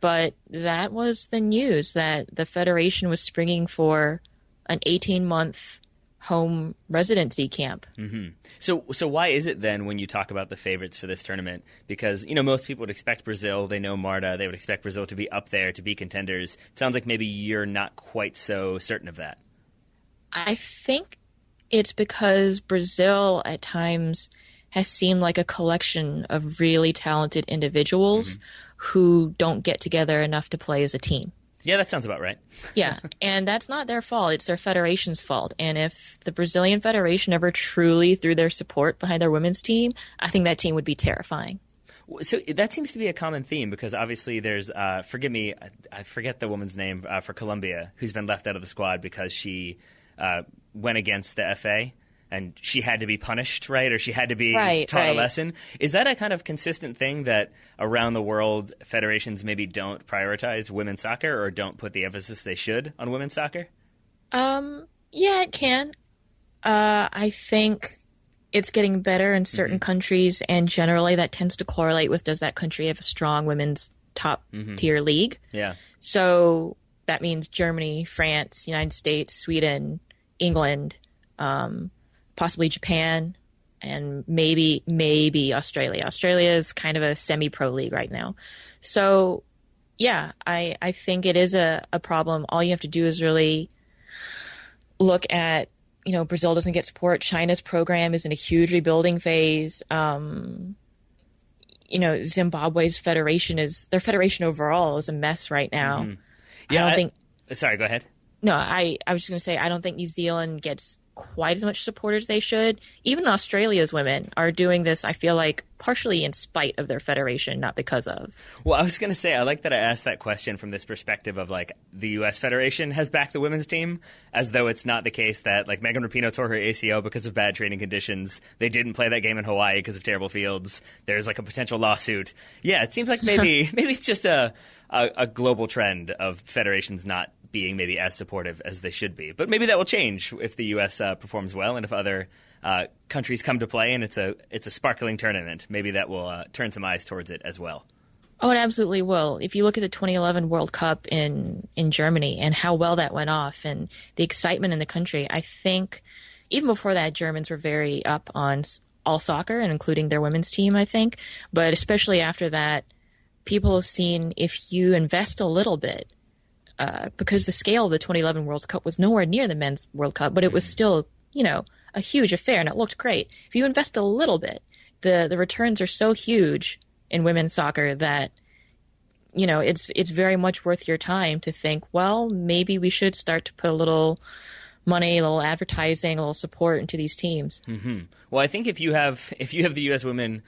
but that was the news, that the federation was springing for an 18-month home residency camp. So why is it then when you talk about the favorites for this tournament? Because, most people would expect Brazil. They know Marta. They would expect Brazil to be up there, to be contenders. It sounds like maybe you're not quite so certain of that. I think it's because Brazil at times has seemed like a collection of really talented individuals who don't get together enough to play as a team. Yeah, that sounds about right. Yeah, and that's not their fault. It's their federation's fault. And if the Brazilian Federation ever truly threw their support behind their women's team, I think that team would be terrifying. So that seems to be a common theme because obviously there's, forgive me, I forget the woman's name for Colombia, who's been left out of the squad because she went against the FA and she had to be punished, right? Or she had to be taught a lesson. Is that a kind of consistent thing that around the world federations maybe don't prioritize women's soccer or don't put the emphasis they should on women's soccer? Yeah, it can. I think it's getting better in certain countries, and generally that tends to correlate with, does that country have a strong women's top tier league? Yeah. So that means Germany, France, United States, Sweden, England, possibly Japan, and maybe Australia. Australia is kind of a semi-pro league right now. So yeah, I think it is a problem. All you have to do is really look at, Brazil doesn't get support. China's program is in a huge rebuilding phase. Zimbabwe's their federation overall is a mess right now. Yeah, sorry, go ahead. No, I was just going to say, I don't think New Zealand gets quite as much support as they should. Even Australia's women are doing this, I feel like, partially in spite of their federation, not because of. Well, I was going to say, I like that I asked that question from this perspective of, like, the U.S. Federation has backed the women's team, as though it's not the case that, like, Megan Rapinoe tore her ACL because of bad training conditions. They didn't play that game in Hawaii because of terrible fields. There's, like, a potential lawsuit. Yeah, it seems like maybe it's just a global trend of federations not being maybe as supportive as they should be. But maybe that will change if the U.S. performs well and if other countries come to play and it's a sparkling tournament. Maybe that will turn some eyes towards it as well. Oh, it absolutely will. If you look at the 2011 World Cup in Germany and how well that went off and the excitement in the country, I think even before that, Germans were very up on all soccer and including their women's team, I think. But especially after that, people have seen if you invest a little bit, because the scale of the 2011 World Cup was nowhere near the men's World Cup, but it was still, a huge affair and it looked great. If you invest a little bit, the returns are so huge in women's soccer that, it's very much worth your time to think, well, maybe we should start to put a little money, a little advertising, a little support into these teams. Mm-hmm. Well, I think if you have the U.S. women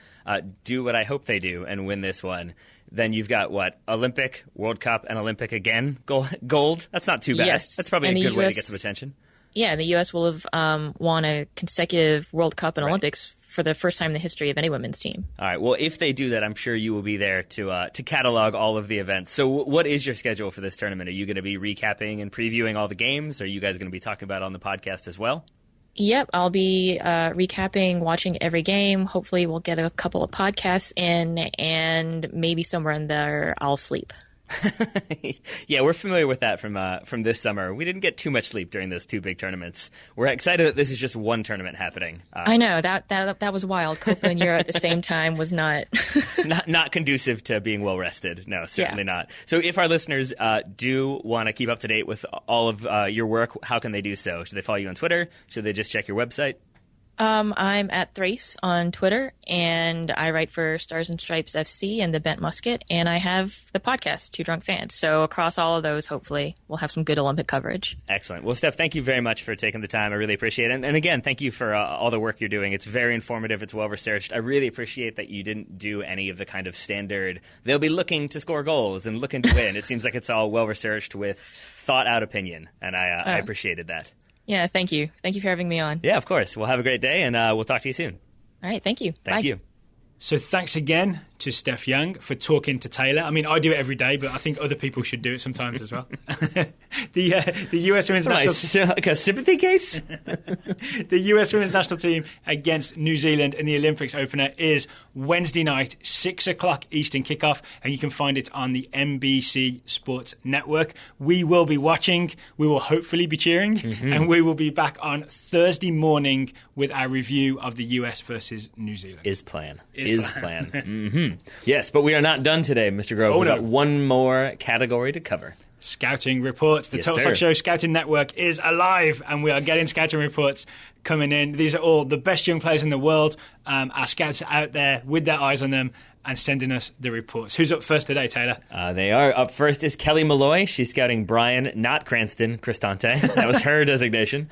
do what I hope they do and win this one, then you've got, Olympic, World Cup, and Olympic again, gold. That's not too bad. Yes. That's probably a good way to get some attention. Yeah, the U.S. will have won a consecutive World Cup and Olympics for the first time in the history of any women's team. All right. Well, if they do that, I'm sure you will be there to catalog all of the events. So what is your schedule for this tournament? Are you going to be recapping and previewing all the games? Are you guys going to be talking about it on the podcast as well? Yep, I'll be recapping, watching every game. Hopefully we'll get a couple of podcasts in, and maybe somewhere in there I'll sleep. Yeah, we're familiar with that from this summer. We didn't get too much sleep during those two big tournaments. We're excited that this is just one tournament happening. I know, that was wild. Copa and Euro at the same time was not... not conducive to being well-rested. No, certainly not. So if our listeners do want to keep up to date with all of your work, how can they do so? Should they follow you on Twitter? Should they just check your website? I'm at Thrace on Twitter, and I write for Stars and Stripes FC and the Bent Musket, and I have the podcast, Two Drunk Fans. So across all of those, hopefully, we'll have some good Olympic coverage. Excellent. Well, Steph, thank you very much for taking the time. I really appreciate it. And again, thank you for all the work you're doing. It's very informative. It's well-researched. I really appreciate that you didn't do any of the kind of standard, they'll be looking to score goals and looking to win. It seems like it's all well-researched with thought-out opinion, and I appreciated that. Yeah, thank you. Thank you for having me on. Yeah, of course. Well, have a great day, and we'll talk to you soon. All right, thank you. Thank you. So thanks again to Steph Young for talking to Taylor. I mean, I do it every day, but I think other people should do it sometimes as well. The US Women's National like a sympathy case? The US Women's National Team against New Zealand in the Olympics opener is Wednesday night, 6 o'clock Eastern kickoff, and you can find it on the NBC Sports Network. We will be watching, we will hopefully be cheering, and we will be back on Thursday morning with our review of the US versus New Zealand. Is plan. Yes, but we are not done today, Mr. Grove. We've got one more category to cover. Scouting reports. The Total Soccer Show Scouting Network is alive, and we are getting scouting reports coming in. These are all the best young players in the world. Our scouts are out there with their eyes on them, and sending us the reports. Who's up first today, Taylor? They are. Up first is Kelly Malloy. She's scouting Brian, not Cranston, Cristante. That was her designation.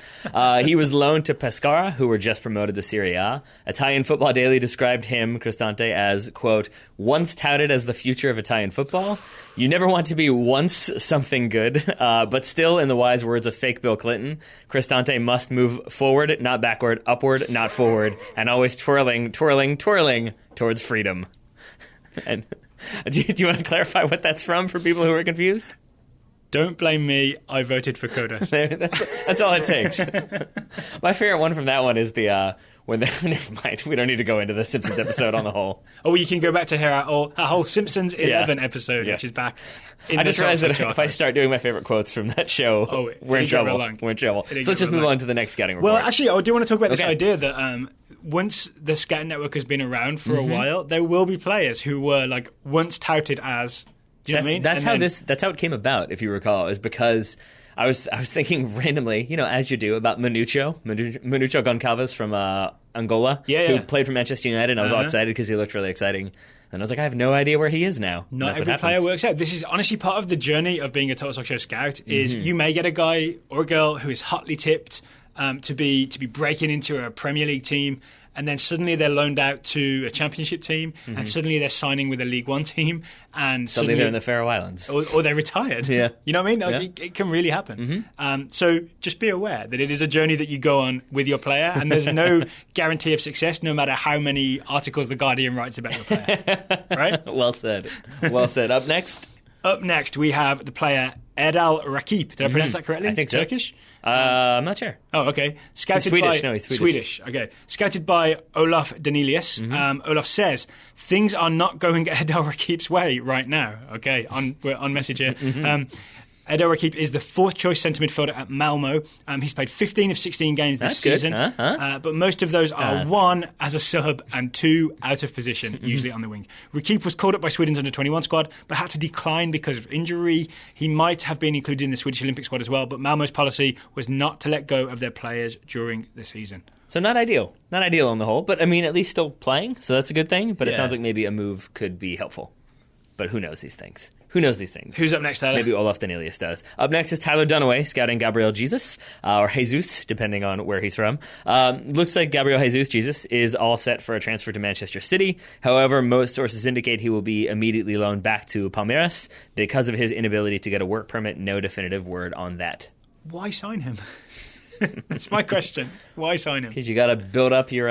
He was loaned to Pescara, who were just promoted to Serie A. Italian Football Daily described him, Cristante, as, quote, once touted as the future of Italian football. You never want to be once something good, but still, in the wise words of fake Bill Clinton, Cristante must move forward, not backward, upward, not forward, and always twirling towards freedom. And do you want to clarify what that's from for people who are confused? Don't blame me. I voted for Kodos. That's all it takes. My favorite one from that one is the never mind. We don't need to go into the Simpsons episode on the whole. Oh, you can go back to hear our whole Simpsons 11 episode, which is back. I just realized that if I start doing my favorite quotes from that show, we're in trouble. We're in trouble. So let's just move on to the next scouting report. Well, actually, I do want to talk about this idea that once the scouting network has been around for a while, there will be players who were like once touted as. Do you know what I mean? That's how it came about, if you recall, is because I was thinking randomly, as you do, about Manucho Goncalves from Angola, who played for Manchester United, and I was all excited because he looked really exciting. And I was like, I have no idea where he is now. Not every player works out. This is honestly part of the journey of being a Total Soccer Show scout, is you may get a guy or a girl who is hotly tipped to be breaking into a Premier League team, and then suddenly they're loaned out to a championship team, and suddenly they're signing with a League One team, and suddenly they're in the Faroe Islands. Or they're retired. Yeah. You know what I mean? It can really happen. So just be aware that it is a journey that you go on with your player, and there's no guarantee of success no matter how many articles The Guardian writes about your player. Right? Well said. Well said. Up next, we have the player Erdal Rakip. Did I pronounce that correctly? I think so. Turkish? I'm not sure. Oh, okay. He's Swedish. Okay. Scouted by Olaf Danelius. Olaf says, things are not going Erdal Rakip's way right now. Okay, we're on message here. Erdal Rakip is the fourth choice centre midfielder at Malmo. He's played 15 of 16 games this season, but most of those are one as a sub and two out of position, usually on the wing. Rakip was called up by Sweden's under-21 squad, but had to decline because of injury. He might have been included in the Swedish Olympic squad as well, but Malmo's policy was not to let go of their players during the season. So not ideal on the whole, but I mean at least still playing, so that's a good thing, but it sounds like maybe a move could be helpful. But who knows these things? Who's up next, Tyler? Maybe Olaf Danelius does. Up next is Tyler Dunaway, scouting Gabriel Jesus, or Jesus, depending on where he's from. Looks like Gabriel Jesus is all set for a transfer to Manchester City. However, most sources indicate he will be immediately loaned back to Palmeiras because of his inability to get a work permit. No definitive word on that. Why sign him? That's my question. Why sign him? Because you got to build up your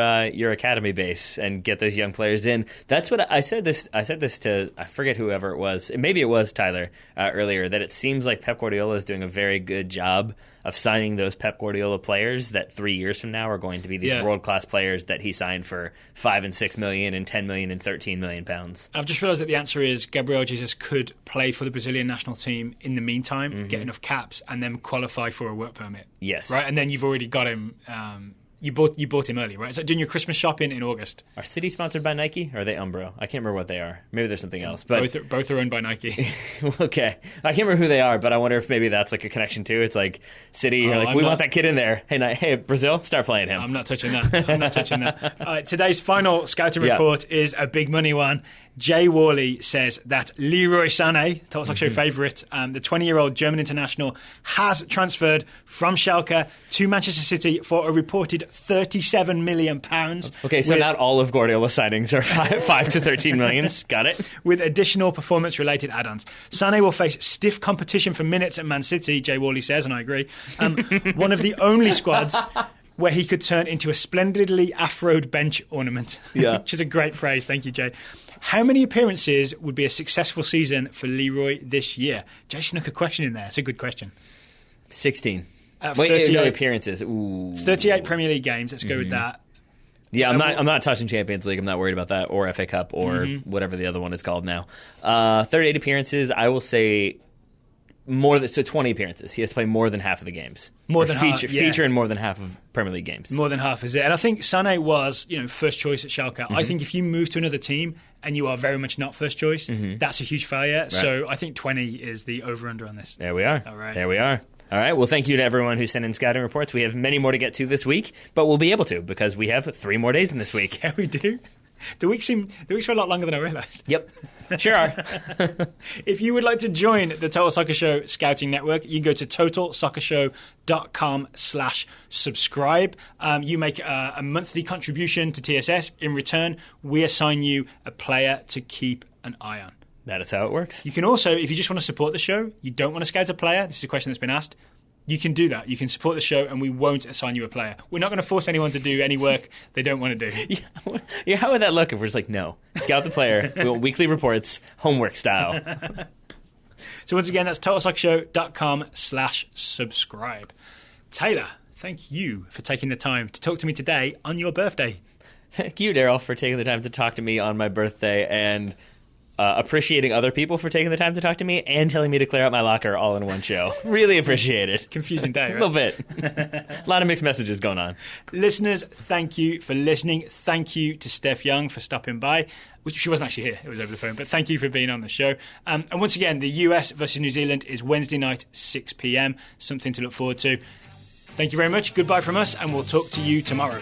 academy base and get those young players in. That's what I said. I said this to, I forget whoever it was. Maybe it was Tyler earlier. That it seems like Pep Guardiola is doing a very good job of signing those Pep Guardiola players that 3 years from now are going to be these world-class players that he signed for $5 and $6 million and $10 million and £13 million. I've just realised that the answer is Gabriel Jesus could play for the Brazilian national team in the meantime, get enough caps, and then qualify for a work permit. Yes. Right, and then you've already got him. You bought him early, right? It's like doing your Christmas shopping in August. Are City sponsored by Nike, or are they Umbro? I can't remember what they are. Maybe there's something else. But both are owned by Nike. Okay. I can't remember who they are, but I wonder if maybe that's like a connection too. It's like City, we want that kid in there. Hey, Brazil, start playing him. I'm not touching that. Today's final scouting report is a big money one. Jay Worley says that Leroy Sané, Total Soccer Show favourite, the 20-year-old German international, has transferred from Schalke to Manchester City for a reported £37 million. Okay, so not all of Guardiola's signings are 5 to 13 million. Got it. With additional performance-related add-ons. Sané will face stiff competition for minutes at Man City, Jay Worley says, and I agree. One of the only squads where he could turn into a splendidly afroed bench ornament. Yeah. Which is a great phrase. Thank you, Jay. How many appearances would be a successful season for Leroy this year? Jay snuck a question in there. It's a good question. 16. 38 appearances. Ooh. 38 Premier League games. Let's go with that. Yeah, I'm not touching Champions League. I'm not worried about that, or FA Cup, or whatever the other one is called now. 38 appearances. I will say more than 20 appearances. He has to play more than half of the games. Feature in more than half of Premier League games. More than half is it. And I think Sané was, first choice at Schalke. I think if you move to another team and you are very much not first choice, that's a huge failure. Right. So I think 20 is the over-under on this. There we are. All right. There we are. All right. Well, thank you to everyone who sent in scouting reports. We have many more to get to this week, but we'll be able to because we have 3 more days in this week. Yeah, we do. The weeks feel a lot longer than I realised. Yep, sure are. If you would like to join the Total Soccer Show Scouting Network, you go to totalsoccershow.com/subscribe. You make a monthly contribution to TSS. In return, we assign you a player to keep an eye on. That is how it works. You can also, if you just want to support the show, you don't want to scout a player, this is a question that's been asked, you can do that. You can support the show and we won't assign you a player. We're not going to force anyone to do any work they don't want to do. Yeah, how would that look if we're just like, no, scout the player, we want weekly reports, homework style. So once again, that's totalsoccershow.com/subscribe. Taylor, thank you for taking the time to talk to me today on your birthday. Thank you, Daryl, for taking the time to talk to me on my birthday and appreciating other people for taking the time to talk to me and telling me to clear out my locker all in one show. Really appreciate it. Confusing day, right? A little bit. A lot of mixed messages going on. Listeners, thank you for listening. Thank you to Steph Young for stopping by. Which she wasn't actually here, it was over the phone, but thank you for being on the show. And once again, the US versus New Zealand is Wednesday night, 6 p.m. Something to look forward to. Thank you very much. Goodbye from us, and we'll talk to you tomorrow.